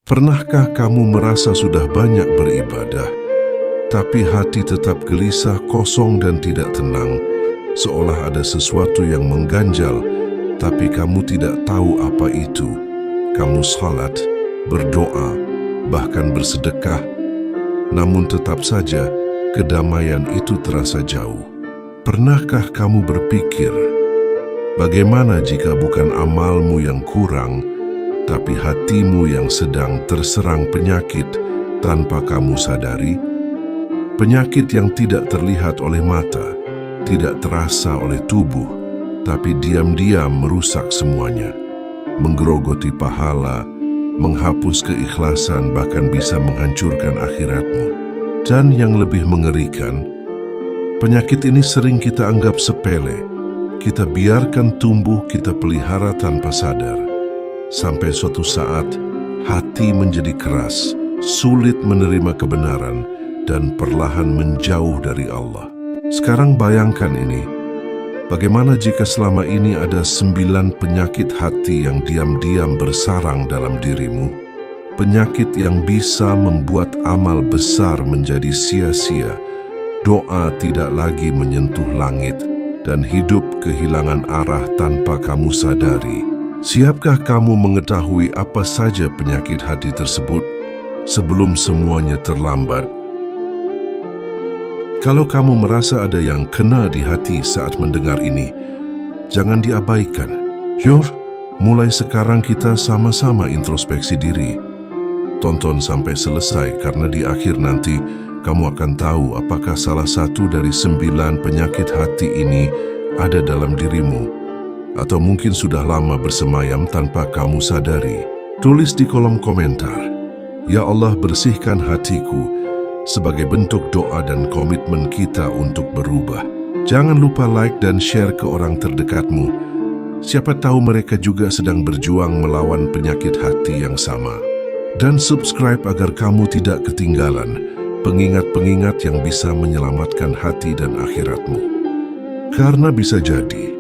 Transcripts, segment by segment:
Pernahkah kamu merasa sudah banyak beribadah, tapi hati tetap gelisah, kosong dan tidak tenang, seolah ada sesuatu yang mengganjal, tapi kamu tidak tahu apa itu. Kamu salat, berdoa, bahkan bersedekah, namun tetap saja kedamaian itu terasa jauh. Pernahkah kamu berpikir, bagaimana jika bukan amalmu yang kurang, tapi hatimu yang sedang terserang penyakit tanpa kamu sadari? Penyakit yang tidak terlihat oleh mata, tidak terasa oleh tubuh, tapi diam-diam merusak semuanya, menggerogoti pahala, menghapus keikhlasan, bahkan bisa menghancurkan akhiratmu. Dan yang lebih mengerikan, penyakit ini sering kita anggap sepele. Kita biarkan tumbuh, kita pelihara tanpa sadar. Sampai suatu saat, hati menjadi keras, sulit menerima kebenaran, dan perlahan menjauh dari Allah. Sekarang bayangkan ini, bagaimana jika selama ini ada 9 penyakit hati yang diam-diam bersarang dalam dirimu? Penyakit yang bisa membuat amal besar menjadi sia-sia, doa tidak lagi menyentuh langit, dan hidup kehilangan arah tanpa kamu sadari. Siapkah kamu mengetahui apa saja penyakit hati tersebut sebelum semuanya terlambat? Kalau kamu merasa ada yang kena di hati saat mendengar ini, jangan diabaikan. Yuk, mulai sekarang kita sama-sama introspeksi diri. Tonton sampai selesai karena di akhir nanti kamu akan tahu apakah salah satu dari 9 penyakit hati ini ada dalam dirimu, atau mungkin sudah lama bersemayam tanpa kamu sadari. Tulis di kolom komentar, "Ya Allah, bersihkan hatiku," sebagai bentuk doa dan komitmen kita untuk berubah. Jangan lupa like dan share ke orang terdekatmu. Siapa tahu mereka juga sedang berjuang melawan penyakit hati yang sama. Dan subscribe agar kamu tidak ketinggalan pengingat-pengingat yang bisa menyelamatkan hati dan akhiratmu. Karena bisa jadi,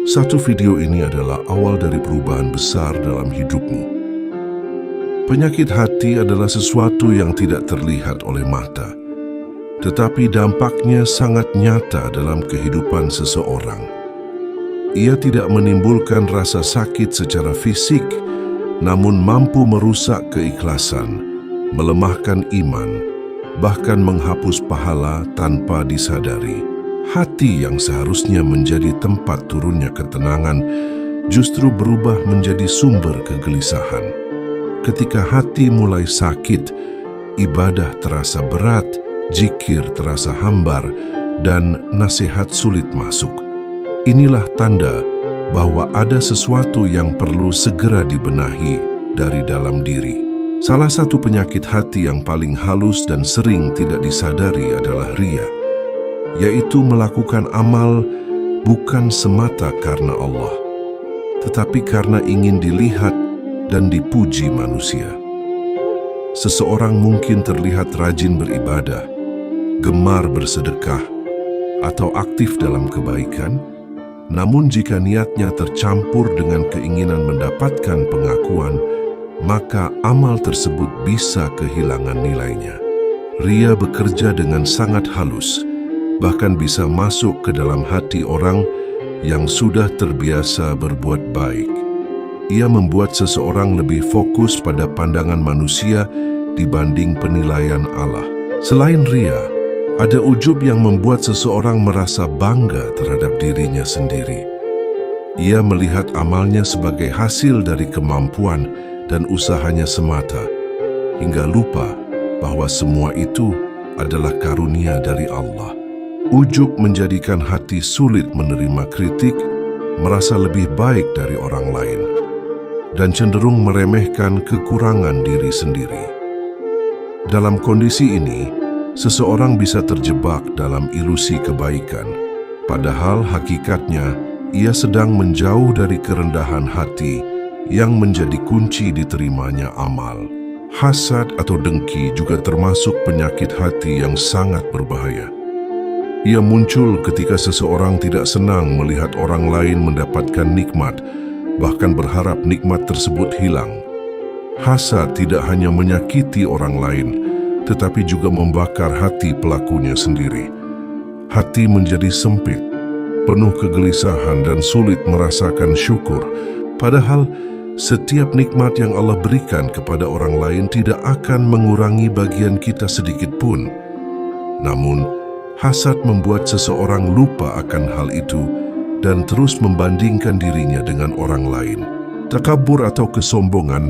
satu video ini adalah awal dari perubahan besar dalam hidupmu. Penyakit hati adalah sesuatu yang tidak terlihat oleh mata, tetapi dampaknya sangat nyata dalam kehidupan seseorang. Ia tidak menimbulkan rasa sakit secara fisik, namun mampu merusak keikhlasan, melemahkan iman, bahkan menghapus pahala tanpa disadari. Hati yang seharusnya menjadi tempat turunnya ketenangan justru berubah menjadi sumber kegelisahan. Ketika hati mulai sakit, ibadah terasa berat, zikir terasa hambar, dan nasihat sulit masuk. Inilah tanda bahwa ada sesuatu yang perlu segera dibenahi dari dalam diri. Salah satu penyakit hati yang paling halus dan sering tidak disadari adalah riya, yaitu melakukan amal bukan semata karena Allah, tetapi karena ingin dilihat dan dipuji manusia. Seseorang mungkin terlihat rajin beribadah, gemar bersedekah, atau aktif dalam kebaikan, namun jika niatnya tercampur dengan keinginan mendapatkan pengakuan, maka amal tersebut bisa kehilangan nilainya. Riya bekerja dengan sangat halus, bahkan bisa masuk ke dalam hati orang yang sudah terbiasa berbuat baik. Ia membuat seseorang lebih fokus pada pandangan manusia dibanding penilaian Allah. Selain riya, ada ujub yang membuat seseorang merasa bangga terhadap dirinya sendiri. Ia melihat amalnya sebagai hasil dari kemampuan dan usahanya semata, hingga lupa bahwa semua itu adalah karunia dari Allah. Ujub menjadikan hati sulit menerima kritik, merasa lebih baik dari orang lain, dan cenderung meremehkan kekurangan diri sendiri. Dalam kondisi ini, seseorang bisa terjebak dalam ilusi kebaikan, padahal hakikatnya ia sedang menjauh dari kerendahan hati yang menjadi kunci diterimanya amal. Hasad atau dengki juga termasuk penyakit hati yang sangat berbahaya. Ia muncul ketika seseorang tidak senang melihat orang lain mendapatkan nikmat, bahkan berharap nikmat tersebut hilang. Hasad tidak hanya menyakiti orang lain, tetapi juga membakar hati pelakunya sendiri. Hati menjadi sempit, penuh kegelisahan dan sulit merasakan syukur. Padahal setiap nikmat yang Allah berikan kepada orang lain tidak akan mengurangi bagian kita sedikit pun. Namun, hasad membuat seseorang lupa akan hal itu dan terus membandingkan dirinya dengan orang lain. Takabur atau kesombongan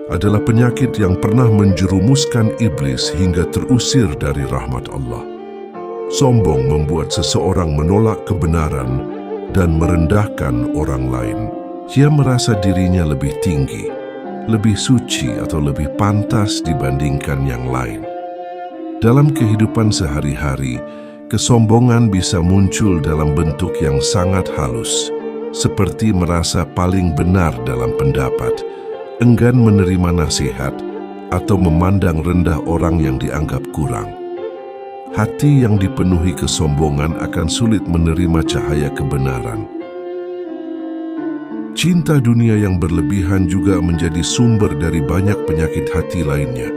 adalah penyakit yang pernah menjerumuskan iblis hingga terusir dari rahmat Allah. Sombong membuat seseorang menolak kebenaran dan merendahkan orang lain. Ia merasa dirinya lebih tinggi, lebih suci atau lebih pantas dibandingkan yang lain. Dalam kehidupan sehari-hari, kesombongan bisa muncul dalam bentuk yang sangat halus, seperti merasa paling benar dalam pendapat, enggan menerima nasihat, atau memandang rendah orang yang dianggap kurang. Hati yang dipenuhi kesombongan akan sulit menerima cahaya kebenaran. Cinta dunia yang berlebihan juga menjadi sumber dari banyak penyakit hati lainnya.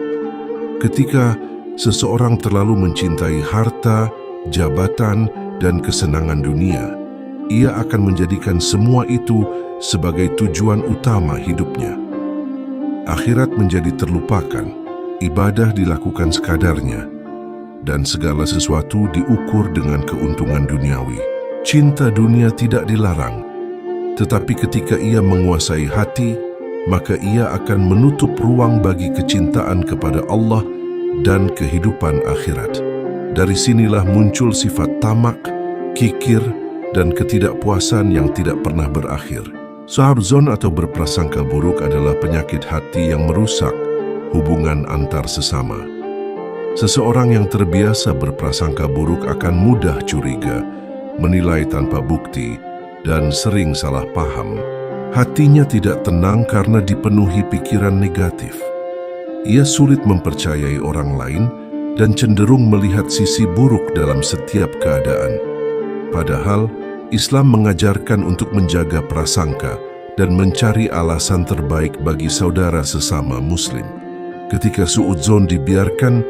Ketika seseorang terlalu mencintai harta, jabatan, dan kesenangan dunia, ia akan menjadikan semua itu sebagai tujuan utama hidupnya. Akhirat menjadi terlupakan, ibadah dilakukan sekadarnya, dan segala sesuatu diukur dengan keuntungan duniawi. Cinta dunia tidak dilarang, tetapi ketika ia menguasai hati, maka ia akan menutup ruang bagi kecintaan kepada Allah dan kehidupan akhirat. Dari sinilah muncul sifat tamak, kikir, dan ketidakpuasan yang tidak pernah berakhir. Su'udzon atau berprasangka buruk adalah penyakit hati yang merusak hubungan antar sesama. Seseorang yang terbiasa berprasangka buruk akan mudah curiga, menilai tanpa bukti, dan sering salah paham. Hatinya tidak tenang karena dipenuhi pikiran negatif. Ia sulit mempercayai orang lain dan cenderung melihat sisi buruk dalam setiap keadaan. Padahal, Islam mengajarkan untuk menjaga prasangka dan mencari alasan terbaik bagi saudara sesama Muslim. Ketika su'udzon dibiarkan,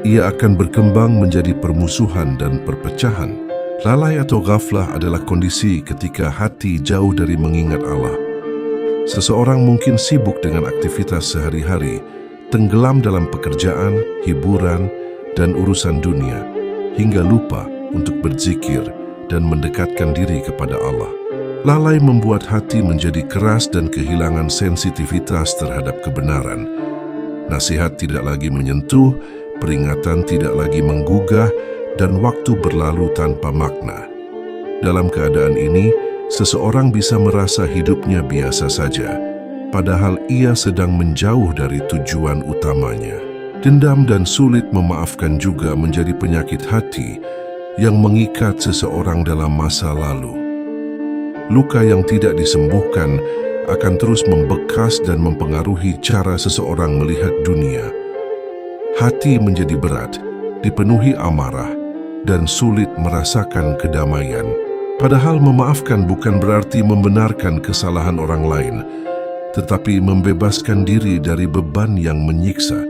ia akan berkembang menjadi permusuhan dan perpecahan. Lalai atau ghaflah adalah kondisi ketika hati jauh dari mengingat Allah. Seseorang mungkin sibuk dengan aktivitas sehari-hari, tenggelam dalam pekerjaan, hiburan, dan urusan dunia, hingga lupa untuk berzikir dan mendekatkan diri kepada Allah. Lalai membuat hati menjadi keras dan kehilangan sensitivitas terhadap kebenaran. Nasihat tidak lagi menyentuh, peringatan tidak lagi menggugah, dan waktu berlalu tanpa makna. Dalam keadaan ini, seseorang bisa merasa hidupnya biasa saja, padahal ia sedang menjauh dari tujuan utamanya. Dendam dan sulit memaafkan juga menjadi penyakit hati yang mengikat seseorang dalam masa lalu. Luka yang tidak disembuhkan akan terus membekas dan mempengaruhi cara seseorang melihat dunia. Hati menjadi berat, dipenuhi amarah, dan sulit merasakan kedamaian. Padahal memaafkan bukan berarti membenarkan kesalahan orang lain, tetapi membebaskan diri dari beban yang menyiksa.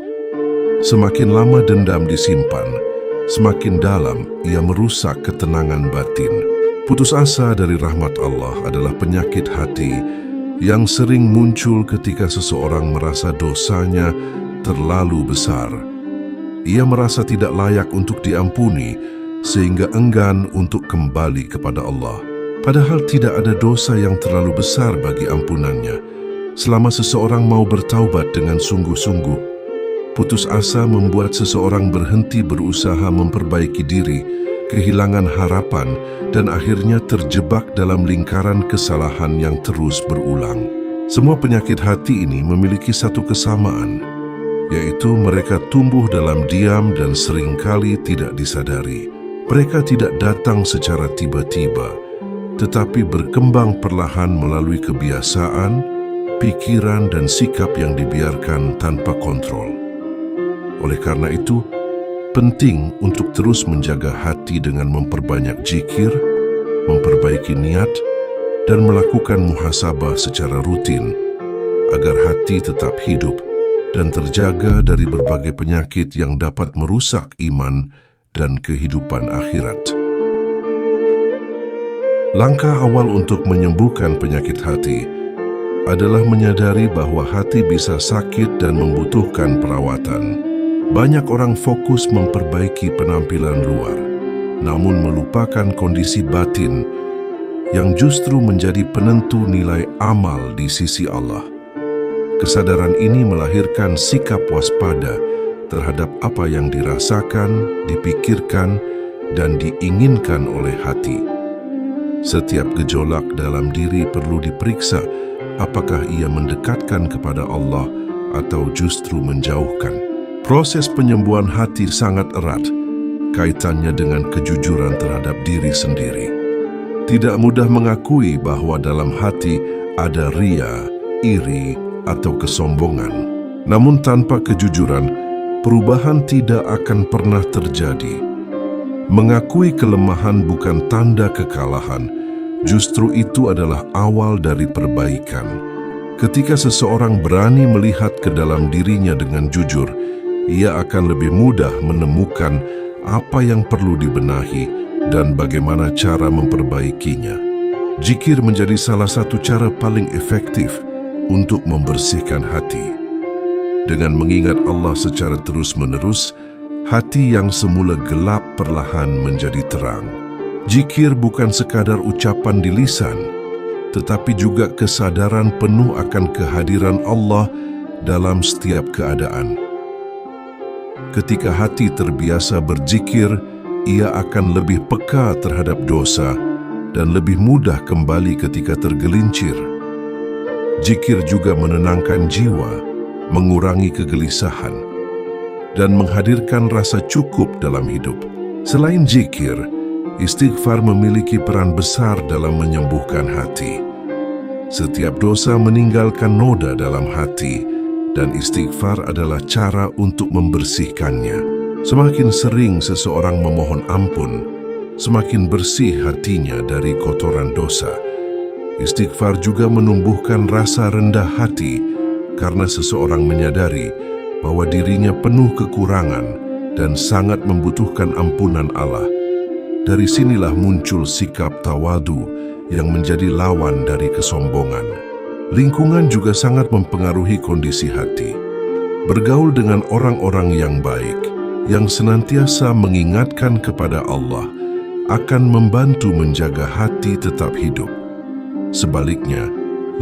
Semakin lama dendam disimpan, semakin dalam ia merusak ketenangan batin. Putus asa dari rahmat Allah adalah penyakit hati yang sering muncul ketika seseorang merasa dosanya terlalu besar. Ia merasa tidak layak untuk diampuni, sehingga enggan untuk kembali kepada Allah. Padahal tidak ada dosa yang terlalu besar bagi ampunannya, selama seseorang mau bertaubat dengan sungguh-sungguh. Putus asa membuat seseorang berhenti berusaha memperbaiki diri, kehilangan harapan, dan akhirnya terjebak dalam lingkaran kesalahan yang terus berulang. Semua penyakit hati ini memiliki satu kesamaan, yaitu mereka tumbuh dalam diam dan seringkali tidak disadari. Mereka tidak datang secara tiba-tiba, tetapi berkembang perlahan melalui kebiasaan, pikiran, dan sikap yang dibiarkan tanpa kontrol. Oleh karena itu, penting untuk terus menjaga hati dengan memperbanyak zikir, memperbaiki niat, dan melakukan muhasabah secara rutin agar hati tetap hidup dan terjaga dari berbagai penyakit yang dapat merusak iman dan kehidupan akhirat. Langkah awal untuk menyembuhkan penyakit hati adalah menyadari bahwa hati bisa sakit dan membutuhkan perawatan. Banyak orang fokus memperbaiki penampilan luar, namun melupakan kondisi batin yang justru menjadi penentu nilai amal di sisi Allah. Kesadaran ini melahirkan sikap waspada terhadap apa yang dirasakan, dipikirkan, dan diinginkan oleh hati. Setiap gejolak dalam diri perlu diperiksa apakah ia mendekatkan kepada Allah atau justru menjauhkan. Proses penyembuhan hati sangat erat kaitannya dengan kejujuran terhadap diri sendiri. Tidak mudah mengakui bahwa dalam hati ada ria, iri, atau kesombongan. Namun tanpa kejujuran, perubahan tidak akan pernah terjadi. Mengakui kelemahan bukan tanda kekalahan, justru itu adalah awal dari perbaikan. Ketika seseorang berani melihat ke dalam dirinya dengan jujur, ia akan lebih mudah menemukan apa yang perlu dibenahi dan bagaimana cara memperbaikinya. Zikir menjadi salah satu cara paling efektif untuk membersihkan hati. Dengan mengingat Allah secara terus-menerus, hati yang semula gelap perlahan menjadi terang. Zikir bukan sekadar ucapan di lisan, tetapi juga kesadaran penuh akan kehadiran Allah dalam setiap keadaan. Ketika hati terbiasa berzikir, ia akan lebih peka terhadap dosa dan lebih mudah kembali ketika tergelincir. Zikir juga menenangkan jiwa, mengurangi kegelisahan, dan menghadirkan rasa cukup dalam hidup. Selain zikir, istighfar memiliki peran besar dalam menyembuhkan hati. Setiap dosa meninggalkan noda dalam hati, dan istighfar adalah cara untuk membersihkannya. Semakin sering seseorang memohon ampun, semakin bersih hatinya dari kotoran dosa. Istighfar juga menumbuhkan rasa rendah hati karena seseorang menyadari bahwa dirinya penuh kekurangan dan sangat membutuhkan ampunan Allah. Dari sinilah muncul sikap tawadu yang menjadi lawan dari kesombongan. Lingkungan juga sangat mempengaruhi kondisi hati. Bergaul dengan orang-orang yang baik, yang senantiasa mengingatkan kepada Allah, akan membantu menjaga hati tetap hidup. Sebaliknya,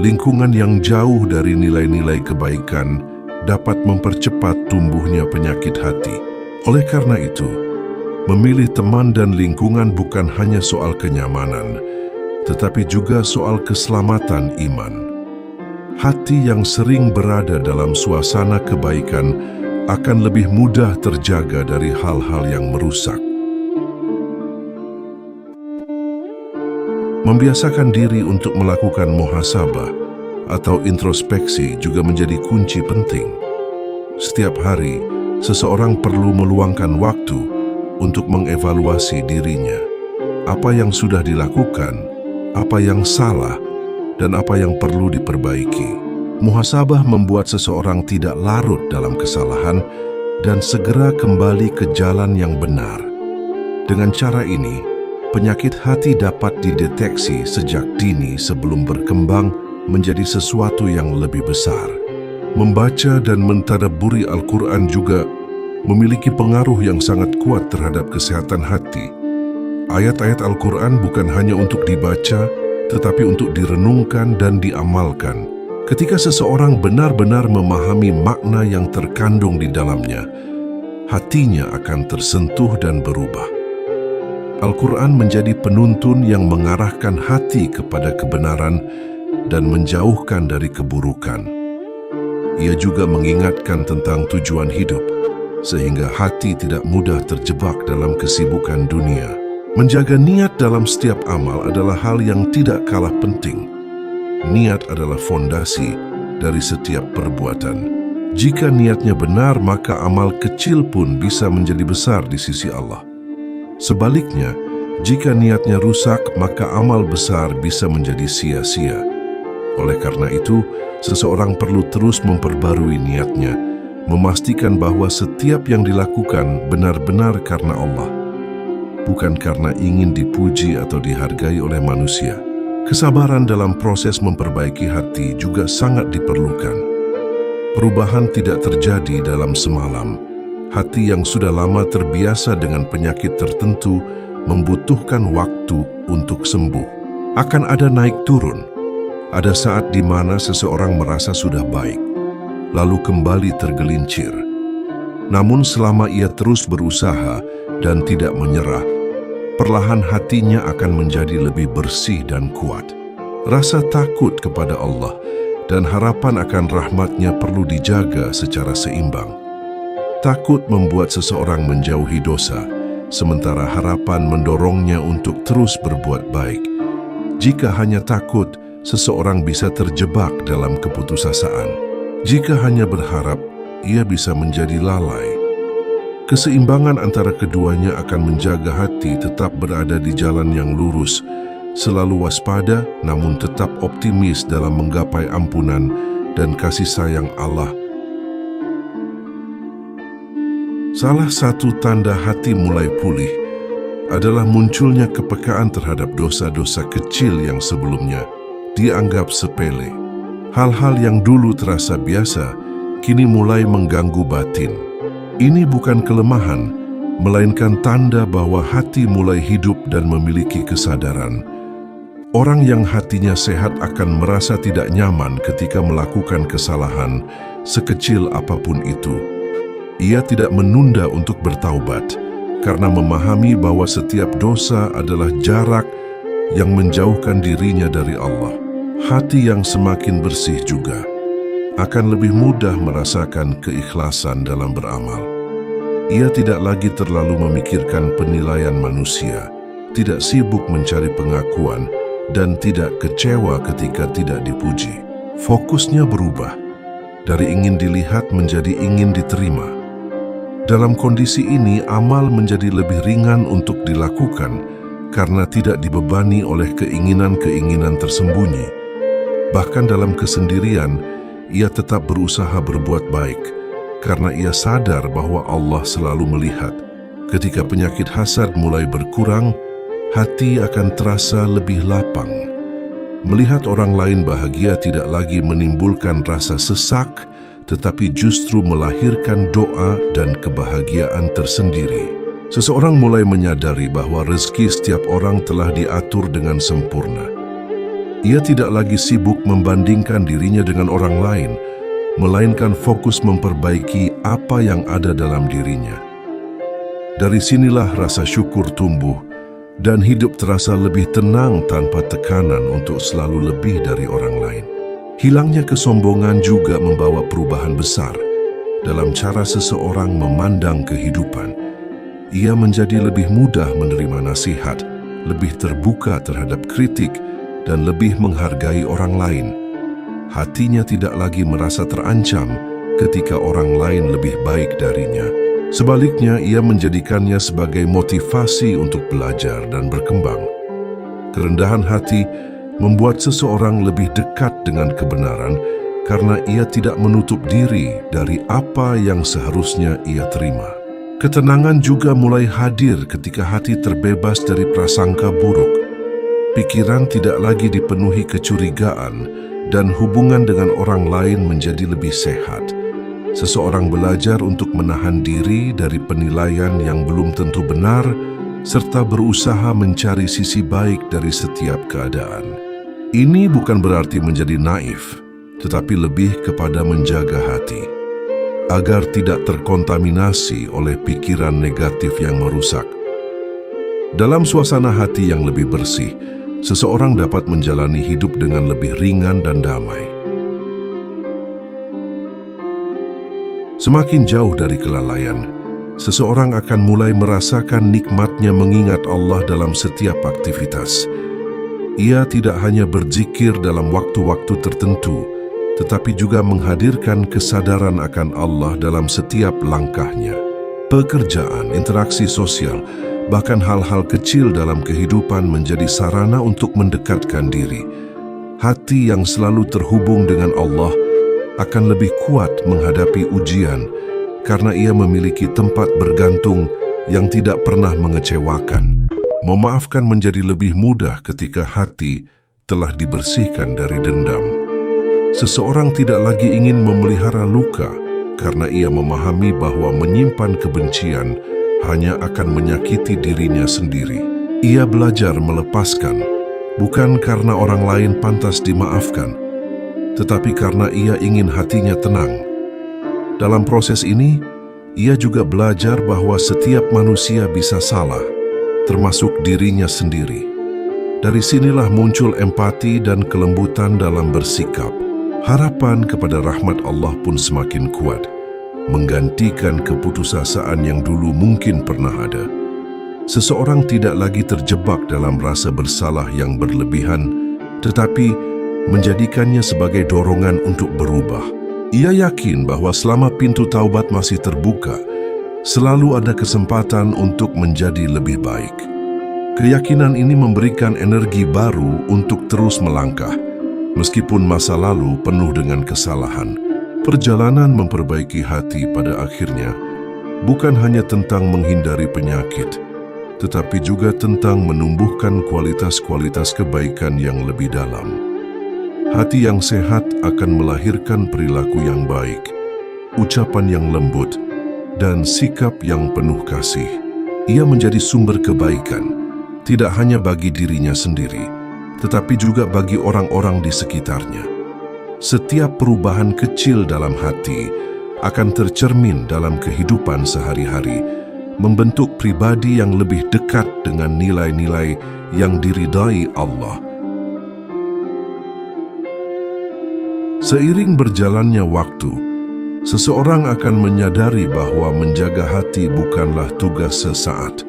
lingkungan yang jauh dari nilai-nilai kebaikan dapat mempercepat tumbuhnya penyakit hati. Oleh karena itu, memilih teman dan lingkungan bukan hanya soal kenyamanan, tetapi juga soal keselamatan iman. Hati yang sering berada dalam suasana kebaikan akan lebih mudah terjaga dari hal-hal yang merusak. Membiasakan diri untuk melakukan muhasabah atau introspeksi juga menjadi kunci penting. Setiap hari, seseorang perlu meluangkan waktu untuk mengevaluasi dirinya. Apa yang sudah dilakukan, apa yang salah, dan apa yang perlu diperbaiki. Muhasabah membuat seseorang tidak larut dalam kesalahan dan segera kembali ke jalan yang benar. Dengan cara ini, penyakit hati dapat dideteksi sejak dini sebelum berkembang menjadi sesuatu yang lebih besar. Membaca dan mentadabburi Al-Quran juga memiliki pengaruh yang sangat kuat terhadap kesehatan hati. Ayat-ayat Al-Quran bukan hanya untuk dibaca, tetapi untuk direnungkan dan diamalkan. Ketika seseorang benar-benar memahami makna yang terkandung di dalamnya, hatinya akan tersentuh dan berubah. Al-Quran menjadi penuntun yang mengarahkan hati kepada kebenaran dan menjauhkan dari keburukan. Ia juga mengingatkan tentang tujuan hidup, sehingga hati tidak mudah terjebak dalam kesibukan dunia. Menjaga niat dalam setiap amal adalah hal yang tidak kalah penting. Niat adalah fondasi dari setiap perbuatan. Jika niatnya benar, maka amal kecil pun bisa menjadi besar di sisi Allah. Sebaliknya, jika niatnya rusak, maka amal besar bisa menjadi sia-sia. Oleh karena itu, seseorang perlu terus memperbarui niatnya memastikan bahwa setiap yang dilakukan benar-benar karena Allah, bukan karena ingin dipuji atau dihargai oleh manusia. Kesabaran dalam proses memperbaiki hati juga sangat diperlukan. Perubahan tidak terjadi dalam semalam. Hati yang sudah lama terbiasa dengan penyakit tertentu membutuhkan waktu untuk sembuh. Akan ada naik turun. Ada saat di mana seseorang merasa sudah baik, lalu kembali tergelincir. Namun selama ia terus berusaha dan tidak menyerah, perlahan hatinya akan menjadi lebih bersih dan kuat. Rasa takut kepada Allah dan harapan akan rahmat-Nya perlu dijaga secara seimbang. Takut membuat seseorang menjauhi dosa, sementara harapan mendorongnya untuk terus berbuat baik. Jika hanya takut, seseorang bisa terjebak dalam keputusasaan. Jika hanya berharap, ia bisa menjadi lalai. Keseimbangan antara keduanya akan menjaga hati tetap berada di jalan yang lurus, selalu waspada namun tetap optimis dalam menggapai ampunan dan kasih sayang Allah. Salah satu tanda hati mulai pulih adalah munculnya kepekaan terhadap dosa-dosa kecil yang sebelumnya dianggap sepele. Hal-hal yang dulu terasa biasa, kini mulai mengganggu batin. Ini bukan kelemahan, melainkan tanda bahwa hati mulai hidup dan memiliki kesadaran. Orang yang hatinya sehat akan merasa tidak nyaman ketika melakukan kesalahan, sekecil apapun itu. Ia tidak menunda untuk bertaubat, karena memahami bahwa setiap dosa adalah jarak yang menjauhkan dirinya dari Allah. Hati yang semakin bersih juga akan lebih mudah merasakan keikhlasan dalam beramal. Ia tidak lagi terlalu memikirkan penilaian manusia, tidak sibuk mencari pengakuan, dan tidak kecewa ketika tidak dipuji. Fokusnya berubah dari ingin dilihat menjadi ingin diterima. Dalam kondisi ini, amal menjadi lebih ringan untuk dilakukan karena tidak dibebani oleh keinginan-keinginan tersembunyi. Bahkan dalam kesendirian, ia tetap berusaha berbuat baik karena ia sadar bahwa Allah selalu melihat. Ketika penyakit hasad mulai berkurang, hati akan terasa lebih lapang. Melihat orang lain bahagia tidak lagi menimbulkan rasa sesak, tetapi justru melahirkan doa dan kebahagiaan tersendiri. Seseorang mulai menyadari bahwa rezeki setiap orang telah diatur dengan sempurna. Ia tidak lagi sibuk membandingkan dirinya dengan orang lain, melainkan fokus memperbaiki apa yang ada dalam dirinya. Dari sinilah rasa syukur tumbuh, dan hidup terasa lebih tenang tanpa tekanan untuk selalu lebih dari orang lain. Hilangnya kesombongan juga membawa perubahan besar dalam cara seseorang memandang kehidupan. Ia menjadi lebih mudah menerima nasihat, lebih terbuka terhadap kritik, dan lebih menghargai orang lain. Hatinya tidak lagi merasa terancam ketika orang lain lebih baik darinya. Sebaliknya, ia menjadikannya sebagai motivasi untuk belajar dan berkembang. Kerendahan hati membuat seseorang lebih dekat dengan kebenaran karena ia tidak menutup diri dari apa yang seharusnya ia terima. Ketenangan juga mulai hadir ketika hati terbebas dari prasangka buruk. Pikiran tidak lagi dipenuhi kecurigaan dan hubungan dengan orang lain menjadi lebih sehat. Seseorang belajar untuk menahan diri dari penilaian yang belum tentu benar serta berusaha mencari sisi baik dari setiap keadaan. Ini bukan berarti menjadi naif, tetapi lebih kepada menjaga hati, agar tidak terkontaminasi oleh pikiran negatif yang merusak. Dalam suasana hati yang lebih bersih, seseorang dapat menjalani hidup dengan lebih ringan dan damai. Semakin jauh dari kelalaian, seseorang akan mulai merasakan nikmatnya mengingat Allah dalam setiap aktivitas. Ia tidak hanya berzikir dalam waktu-waktu tertentu, tetapi juga menghadirkan kesadaran akan Allah dalam setiap langkahnya. Pekerjaan, interaksi sosial, bahkan hal-hal kecil dalam kehidupan menjadi sarana untuk mendekatkan diri. Hati yang selalu terhubung dengan Allah akan lebih kuat menghadapi ujian karena ia memiliki tempat bergantung yang tidak pernah mengecewakan. Memaafkan menjadi lebih mudah ketika hati telah dibersihkan dari dendam. Seseorang tidak lagi ingin memelihara luka karena ia memahami bahwa menyimpan kebencian hanya akan menyakiti dirinya sendiri. Ia belajar melepaskan, bukan karena orang lain pantas dimaafkan, tetapi karena ia ingin hatinya tenang. Dalam proses ini, ia juga belajar bahwa setiap manusia bisa salah, termasuk dirinya sendiri. Dari sinilah muncul empati dan kelembutan dalam bersikap. Harapan kepada rahmat Allah pun semakin kuat, menggantikan keputusasaan yang dulu mungkin pernah ada. Seseorang tidak lagi terjebak dalam rasa bersalah yang berlebihan, tetapi menjadikannya sebagai dorongan untuk berubah. Ia yakin bahwa selama pintu taubat masih terbuka, selalu ada kesempatan untuk menjadi lebih baik. Keyakinan ini memberikan energi baru untuk terus melangkah, meskipun masa lalu penuh dengan kesalahan. Perjalanan memperbaiki hati pada akhirnya bukan hanya tentang menghindari penyakit, tetapi juga tentang menumbuhkan kualitas-kualitas kebaikan yang lebih dalam. Hati yang sehat akan melahirkan perilaku yang baik, ucapan yang lembut, dan sikap yang penuh kasih. Ia menjadi sumber kebaikan, tidak hanya bagi dirinya sendiri, tetapi juga bagi orang-orang di sekitarnya. Setiap perubahan kecil dalam hati akan tercermin dalam kehidupan sehari-hari, membentuk pribadi yang lebih dekat dengan nilai-nilai yang diridai Allah. Seiring berjalannya waktu, seseorang akan menyadari bahwa menjaga hati bukanlah tugas sesaat,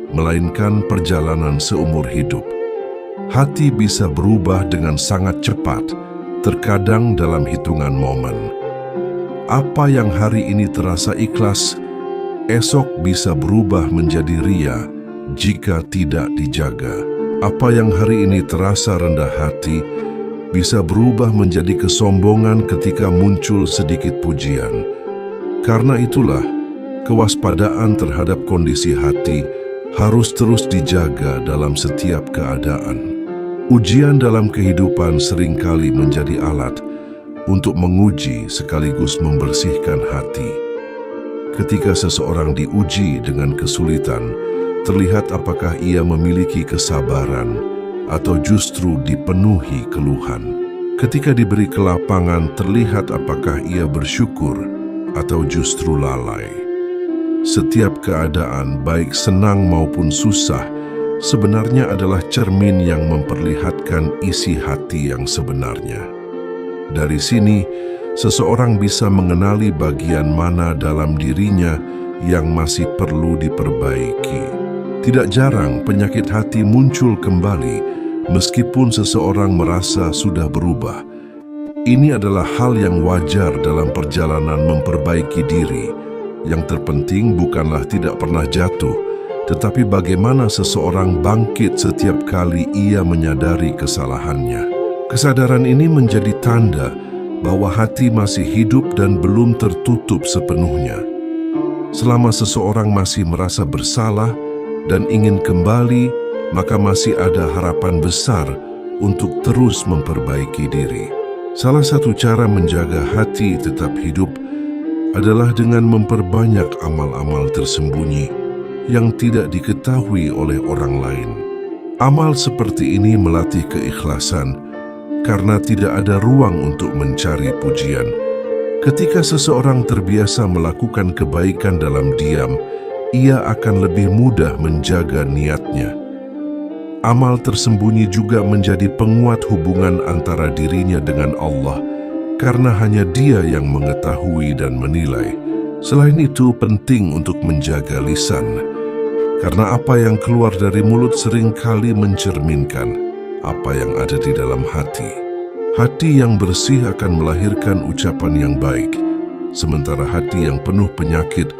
melainkan perjalanan seumur hidup. Hati bisa berubah dengan sangat cepat, terkadang dalam hitungan momen. Apa yang hari ini terasa ikhlas, esok bisa berubah menjadi ria jika tidak dijaga. Apa yang hari ini terasa rendah hati, bisa berubah menjadi kesombongan ketika muncul sedikit pujian. Karena itulah, kewaspadaan terhadap kondisi hati harus terus dijaga dalam setiap keadaan. Ujian dalam kehidupan seringkali menjadi alat untuk menguji sekaligus membersihkan hati. Ketika seseorang diuji dengan kesulitan, terlihat apakah ia memiliki kesabaran atau justru dipenuhi keluhan. Ketika diberi kelapangan, terlihat apakah ia bersyukur atau justru lalai. Setiap keadaan, baik senang maupun susah, sebenarnya adalah cermin yang memperlihatkan isi hati yang sebenarnya. Dari sini, seseorang bisa mengenali bagian mana dalam dirinya yang masih perlu diperbaiki. Tidak jarang penyakit hati muncul kembali meskipun seseorang merasa sudah berubah. Ini adalah hal yang wajar dalam perjalanan memperbaiki diri. Yang terpenting bukanlah tidak pernah jatuh, tetapi bagaimana seseorang bangkit setiap kali ia menyadari kesalahannya. Kesadaran ini menjadi tanda bahwa hati masih hidup dan belum tertutup sepenuhnya. Selama seseorang masih merasa bersalah dan ingin kembali, maka masih ada harapan besar untuk terus memperbaiki diri. Salah satu cara menjaga hati tetap hidup adalah dengan memperbanyak amal-amal tersembunyi yang tidak diketahui oleh orang lain. Amal seperti ini melatih keikhlasan karena tidak ada ruang untuk mencari pujian. Ketika seseorang terbiasa melakukan kebaikan dalam diam, ia akan lebih mudah menjaga niatnya. Amal tersembunyi juga menjadi penguat hubungan antara dirinya dengan Allah, karena hanya Dia yang mengetahui dan menilai. Selain itu, penting untuk menjaga lisan, karena apa yang keluar dari mulut seringkali mencerminkan apa yang ada di dalam hati. Hati yang bersih akan melahirkan ucapan yang baik, sementara hati yang penuh penyakit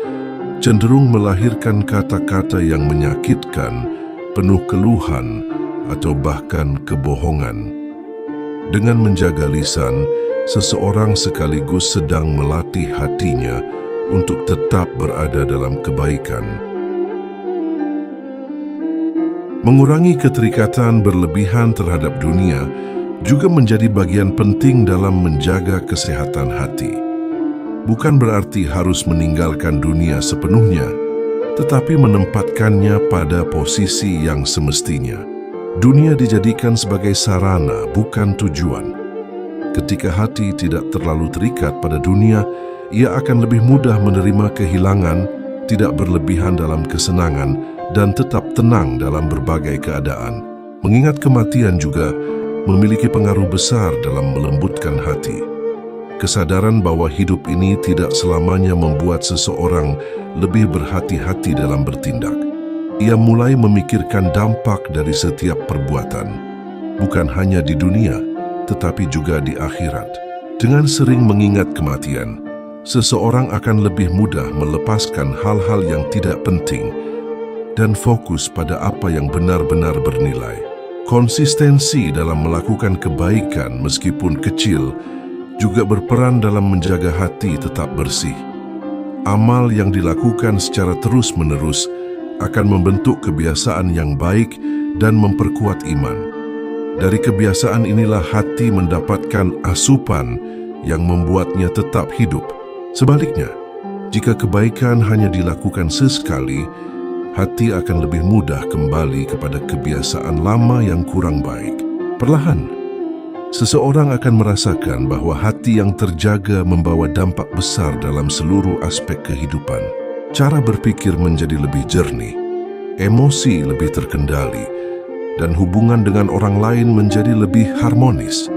cenderung melahirkan kata-kata yang menyakitkan, penuh keluhan, atau bahkan kebohongan. Dengan menjaga lisan, seseorang sekaligus sedang melatih hatinya untuk tetap berada dalam kebaikan. Mengurangi keterikatan berlebihan terhadap dunia juga menjadi bagian penting dalam menjaga kesehatan hati. Bukan berarti harus meninggalkan dunia sepenuhnya, tetapi menempatkannya pada posisi yang semestinya. Dunia dijadikan sebagai sarana, bukan tujuan. Ketika hati tidak terlalu terikat pada dunia, ia akan lebih mudah menerima kehilangan, tidak berlebihan dalam kesenangan, dan tetap tenang dalam berbagai keadaan. Mengingat kematian juga memiliki pengaruh besar dalam melembutkan hati. Kesadaran bahwa hidup ini tidak selamanya membuat seseorang lebih berhati-hati dalam bertindak. Ia mulai memikirkan dampak dari setiap perbuatan, bukan hanya di dunia, tetapi juga di akhirat. Dengan sering mengingat kematian, seseorang akan lebih mudah melepaskan hal-hal yang tidak penting dan fokus pada apa yang benar-benar bernilai. Konsistensi dalam melakukan kebaikan meskipun kecil juga berperan dalam menjaga hati tetap bersih. Amal yang dilakukan secara terus-menerus akan membentuk kebiasaan yang baik dan memperkuat iman. Dari kebiasaan inilah hati mendapatkan asupan yang membuatnya tetap hidup. Sebaliknya, jika kebaikan hanya dilakukan sesekali, hati akan lebih mudah kembali kepada kebiasaan lama yang kurang baik. Perlahan, seseorang akan merasakan bahwa hati yang terjaga membawa dampak besar dalam seluruh aspek kehidupan. Cara berpikir menjadi lebih jernih, emosi lebih terkendali, dan hubungan dengan orang lain menjadi lebih harmonis.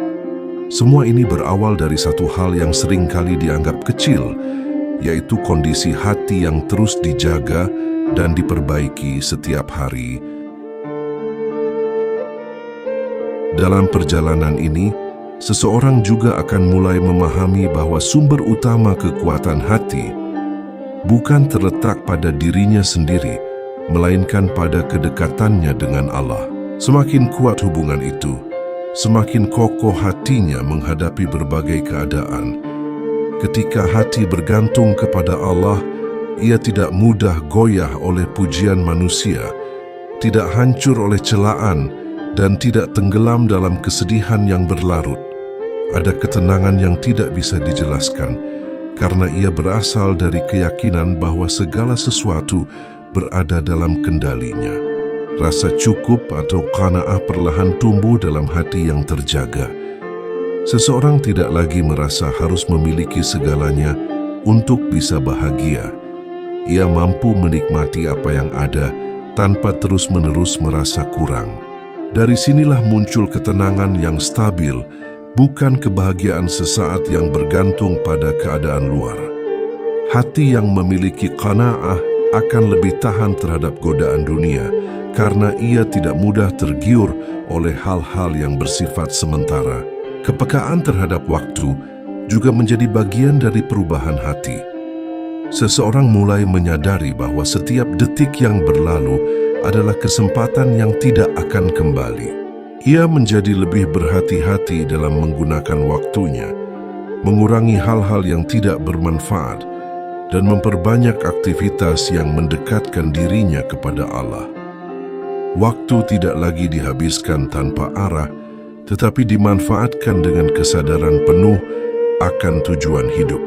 Semua ini berawal dari satu hal yang seringkali dianggap kecil, yaitu kondisi hati yang terus dijaga dan diperbaiki setiap hari. Dalam perjalanan ini, seseorang juga akan mulai memahami bahwa sumber utama kekuatan hati bukan terletak pada dirinya sendiri, melainkan pada kedekatannya dengan Allah. Semakin kuat hubungan itu, semakin kokoh hatinya menghadapi berbagai keadaan. Ketika hati bergantung kepada Allah, ia tidak mudah goyah oleh pujian manusia, tidak hancur oleh celaan, dan tidak tenggelam dalam kesedihan yang berlarut. Ada ketenangan yang tidak bisa dijelaskan, karena ia berasal dari keyakinan bahwa segala sesuatu berada dalam kendalinya. Rasa cukup atau qanaah perlahan tumbuh dalam hati yang terjaga. Seseorang tidak lagi merasa harus memiliki segalanya untuk bisa bahagia. Ia mampu menikmati apa yang ada tanpa terus-menerus merasa kurang. Dari sinilah muncul ketenangan yang stabil, bukan kebahagiaan sesaat yang bergantung pada keadaan luar. Hati yang memiliki qanaah akan lebih tahan terhadap godaan dunia karena ia tidak mudah tergiur oleh hal-hal yang bersifat sementara. Kepekaan terhadap waktu juga menjadi bagian dari perubahan hati. Seseorang mulai menyadari bahwa setiap detik yang berlalu adalah kesempatan yang tidak akan kembali. Ia menjadi lebih berhati-hati dalam menggunakan waktunya, mengurangi hal-hal yang tidak bermanfaat, dan memperbanyak aktivitas yang mendekatkan dirinya kepada Allah. Waktu tidak lagi dihabiskan tanpa arah, tetapi dimanfaatkan dengan kesadaran penuh akan tujuan hidup.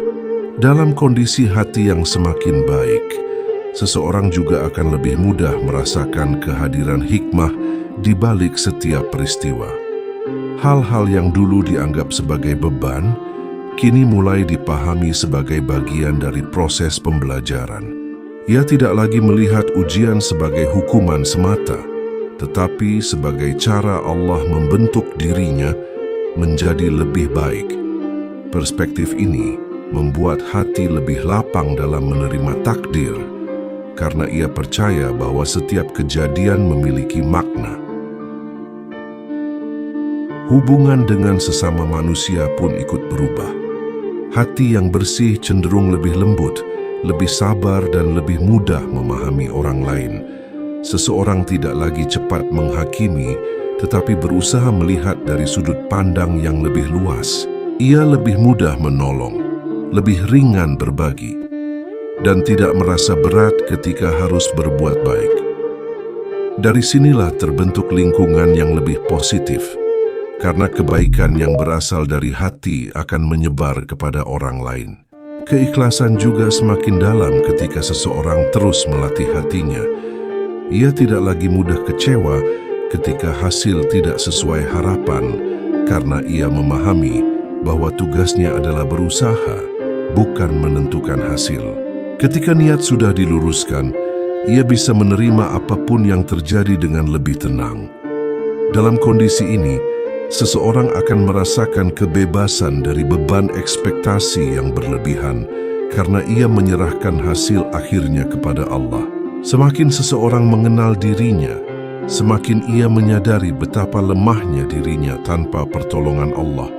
Dalam kondisi hati yang semakin baik, seseorang juga akan lebih mudah merasakan kehadiran hikmah di balik setiap peristiwa. Hal-hal yang dulu dianggap sebagai beban, kini mulai dipahami sebagai bagian dari proses pembelajaran. Ia tidak lagi melihat ujian sebagai hukuman semata, tetapi sebagai cara Allah membentuk dirinya menjadi lebih baik. Perspektif ini membuat hati lebih lapang dalam menerima takdir, karena ia percaya bahwa setiap kejadian memiliki makna. Hubungan dengan sesama manusia pun ikut berubah. Hati yang bersih cenderung lebih lembut, lebih sabar dan lebih mudah memahami orang lain. Seseorang tidak lagi cepat menghakimi, tetapi berusaha melihat dari sudut pandang yang lebih luas. Ia lebih mudah menolong, lebih ringan berbagi, dan tidak merasa berat ketika harus berbuat baik. Dari sinilah terbentuk lingkungan yang lebih positif, karena kebaikan yang berasal dari hati akan menyebar kepada orang lain. Keikhlasan juga semakin dalam ketika seseorang terus melatih hatinya. Ia tidak lagi mudah kecewa ketika hasil tidak sesuai harapan, karena ia memahami bahwa tugasnya adalah berusaha, bukan menentukan hasil. Ketika niat sudah diluruskan, ia bisa menerima apapun yang terjadi dengan lebih tenang. Dalam kondisi ini, seseorang akan merasakan kebebasan dari beban ekspektasi yang berlebihan karena ia menyerahkan hasil akhirnya kepada Allah. Semakin seseorang mengenal dirinya, semakin ia menyadari betapa lemahnya dirinya tanpa pertolongan Allah.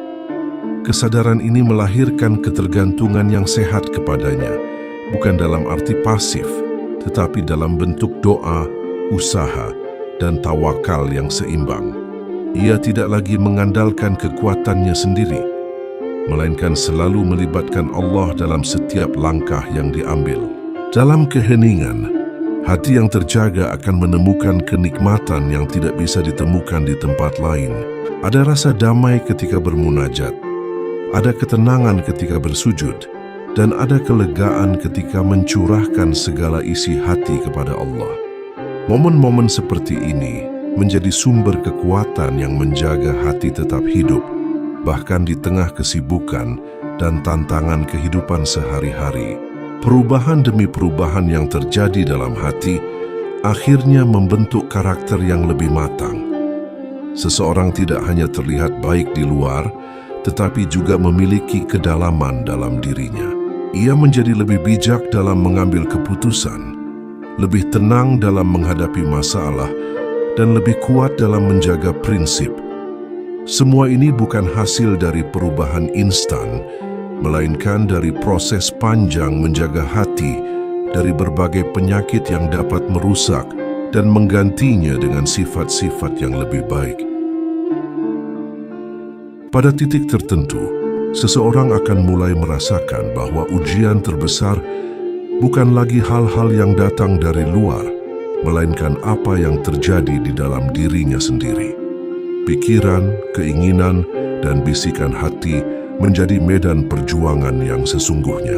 Kesadaran ini melahirkan ketergantungan yang sehat kepadanya, bukan dalam arti pasif, tetapi dalam bentuk doa, usaha, dan tawakal yang seimbang. Ia tidak lagi mengandalkan kekuatannya sendiri, melainkan selalu melibatkan Allah dalam setiap langkah yang diambil. Dalam keheningan, hati yang terjaga akan menemukan kenikmatan yang tidak bisa ditemukan di tempat lain. Ada rasa damai ketika bermunajat, ada ketenangan ketika bersujud, dan ada kelegaan ketika mencurahkan segala isi hati kepada Allah. Momen-momen seperti ini menjadi sumber kekuatan yang menjaga hati tetap hidup, bahkan di tengah kesibukan dan tantangan kehidupan sehari-hari. Perubahan demi perubahan yang terjadi dalam hati akhirnya membentuk karakter yang lebih matang. Seseorang tidak hanya terlihat baik di luar, tetapi juga memiliki kedalaman dalam dirinya. Ia menjadi lebih bijak dalam mengambil keputusan, lebih tenang dalam menghadapi masalah, dan lebih kuat dalam menjaga prinsip. Semua ini bukan hasil dari perubahan instan, melainkan dari proses panjang menjaga hati dari berbagai penyakit yang dapat merusak dan menggantinya dengan sifat-sifat yang lebih baik. Pada titik tertentu, seseorang akan mulai merasakan bahwa ujian terbesar bukan lagi hal-hal yang datang dari luar, melainkan apa yang terjadi di dalam dirinya sendiri. Pikiran, keinginan, dan bisikan hati menjadi medan perjuangan yang sesungguhnya.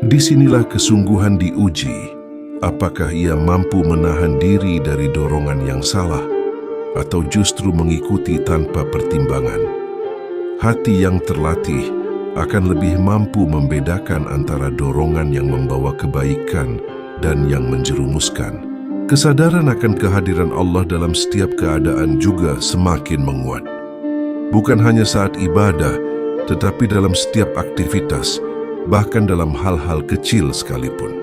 Disinilah kesungguhan diuji. Apakah ia mampu menahan diri dari dorongan yang salah, atau justru mengikuti tanpa pertimbangan? Hati yang terlatih akan lebih mampu membedakan antara dorongan yang membawa kebaikan dan yang menjerumuskan. Kesadaran akan kehadiran Allah dalam setiap keadaan juga semakin menguat. Bukan hanya saat ibadah, tetapi dalam setiap aktivitas, bahkan dalam hal-hal kecil sekalipun.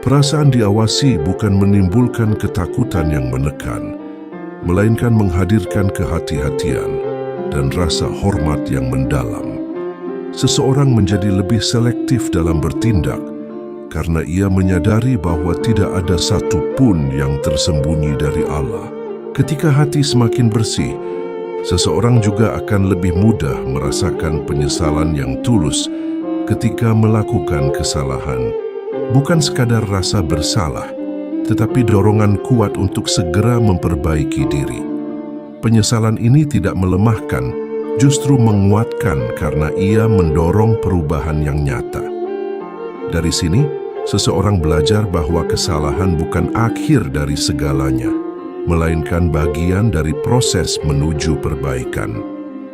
Perasaan diawasi bukan menimbulkan ketakutan yang menekan, melainkan menghadirkan kehati-hatian dan rasa hormat yang mendalam. Seseorang menjadi lebih selektif dalam bertindak, karena ia menyadari bahwa tidak ada satu pun yang tersembunyi dari Allah. Ketika hati semakin bersih, seseorang juga akan lebih mudah merasakan penyesalan yang tulus ketika melakukan kesalahan. Bukan sekadar rasa bersalah, tetapi dorongan kuat untuk segera memperbaiki diri. Penyesalan ini tidak melemahkan, justru menguatkan karena ia mendorong perubahan yang nyata. Dari sini, seseorang belajar bahwa kesalahan bukan akhir dari segalanya, melainkan bagian dari proses menuju perbaikan.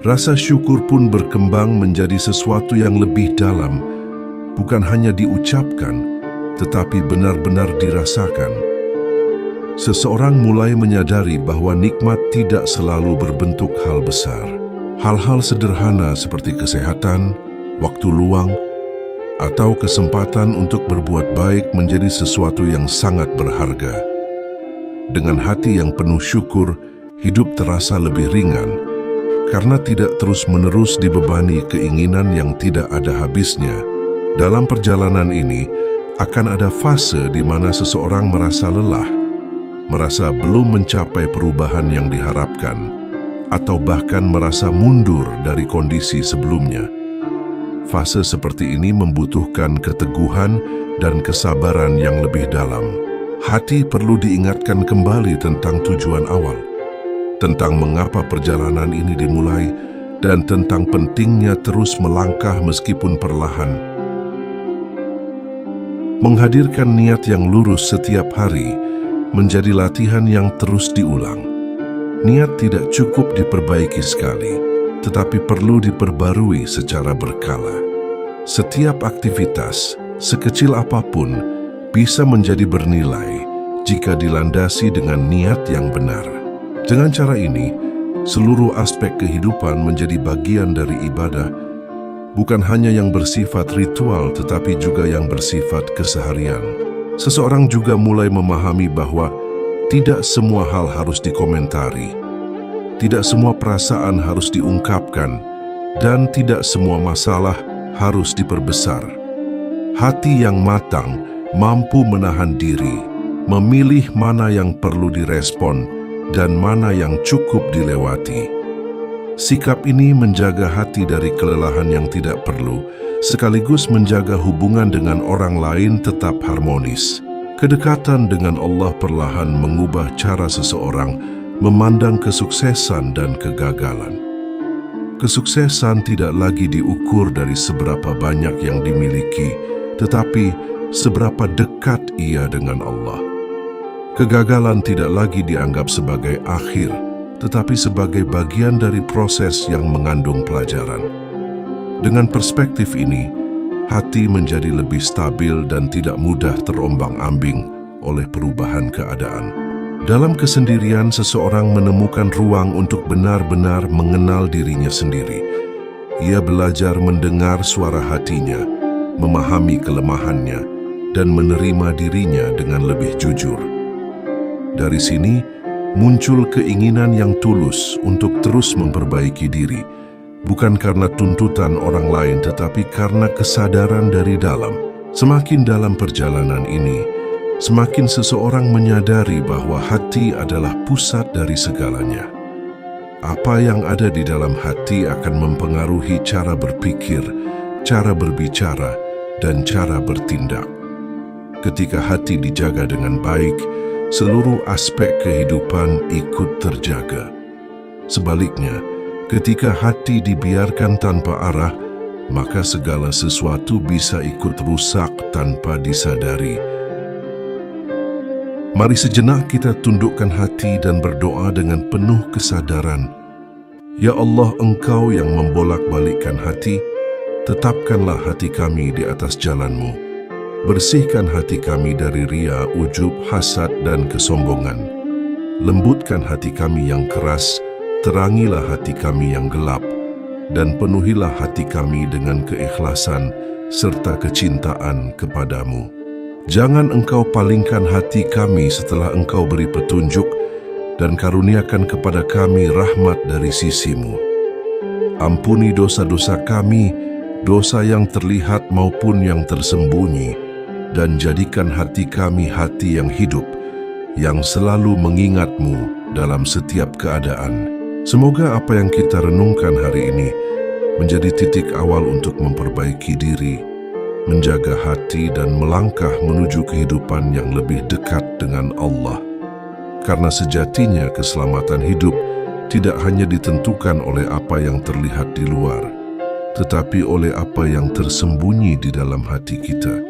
Rasa syukur pun berkembang menjadi sesuatu yang lebih dalam, bukan hanya diucapkan, tetapi benar-benar dirasakan. Seseorang mulai menyadari bahwa nikmat tidak selalu berbentuk hal besar. Hal-hal sederhana seperti kesehatan, waktu luang, atau kesempatan untuk berbuat baik menjadi sesuatu yang sangat berharga. Dengan hati yang penuh syukur, hidup terasa lebih ringan, karena tidak terus-menerus dibebani keinginan yang tidak ada habisnya. Dalam perjalanan ini, akan ada fase di mana seseorang merasa lelah, merasa belum mencapai perubahan yang diharapkan, atau bahkan merasa mundur dari kondisi sebelumnya. Fase seperti ini membutuhkan keteguhan dan kesabaran yang lebih dalam. Hati perlu diingatkan kembali tentang tujuan awal, tentang mengapa perjalanan ini dimulai, dan tentang pentingnya terus melangkah meskipun perlahan. Menghadirkan niat yang lurus setiap hari menjadi latihan yang terus diulang. Niat tidak cukup diperbaiki sekali, tetapi perlu diperbarui secara berkala. Setiap aktivitas, sekecil apapun, bisa menjadi bernilai jika dilandasi dengan niat yang benar. Dengan cara ini, seluruh aspek kehidupan menjadi bagian dari ibadah, bukan hanya yang bersifat ritual tetapi juga yang bersifat keseharian. Seseorang juga mulai memahami bahwa tidak semua hal harus dikomentari, tidak semua perasaan harus diungkapkan, dan tidak semua masalah harus diperbesar. Hati yang matang mampu menahan diri, memilih mana yang perlu direspon dan mana yang cukup dilewati. Sikap ini menjaga hati dari kelelahan yang tidak perlu, sekaligus menjaga hubungan dengan orang lain tetap harmonis. Kedekatan dengan Allah perlahan mengubah cara seseorang memandang kesuksesan dan kegagalan. Kesuksesan tidak lagi diukur dari seberapa banyak yang dimiliki, tetapi seberapa dekat ia dengan Allah. Kegagalan tidak lagi dianggap sebagai akhir, tetapi sebagai bagian dari proses yang mengandung pelajaran. Dengan perspektif ini, hati menjadi lebih stabil dan tidak mudah terombang-ambing oleh perubahan keadaan. Dalam kesendirian, seseorang menemukan ruang untuk benar-benar mengenal dirinya sendiri. Ia belajar mendengar suara hatinya, memahami kelemahannya, dan menerima dirinya dengan lebih jujur. Dari sini, muncul keinginan yang tulus untuk terus memperbaiki diri, bukan karena tuntutan orang lain, tetapi karena kesadaran dari dalam. Semakin dalam perjalanan ini, semakin seseorang menyadari bahwa hati adalah pusat dari segalanya. Apa yang ada di dalam hati akan mempengaruhi cara berpikir, cara berbicara, dan cara bertindak. Ketika hati dijaga dengan baik, seluruh aspek kehidupan ikut terjaga. Sebaliknya, ketika hati dibiarkan tanpa arah, maka segala sesuatu bisa ikut rusak tanpa disadari. Mari sejenak kita tundukkan hati dan berdoa dengan penuh kesadaran. Ya Allah, Engkau yang membolak-balikkan hati, tetapkanlah hati kami di atas jalan-Mu. Bersihkan hati kami dari ria, ujub, hasad, dan kesombongan. Lembutkan hati kami yang keras, terangilah hati kami yang gelap, dan penuhilah hati kami dengan keikhlasan serta kecintaan kepadamu. Jangan Engkau palingkan hati kami setelah Engkau beri petunjuk, dan karuniakan kepada kami rahmat dari sisi-Mu. Ampuni dosa-dosa kami, dosa yang terlihat maupun yang tersembunyi, dan jadikan hati kami hati yang hidup, yang selalu mengingat-Mu dalam setiap keadaan. Semoga apa yang kita renungkan hari ini menjadi titik awal untuk memperbaiki diri, menjaga hati, dan melangkah menuju kehidupan yang lebih dekat dengan Allah. Karena sejatinya keselamatan hidup tidak hanya ditentukan oleh apa yang terlihat di luar, tetapi oleh apa yang tersembunyi di dalam hati kita.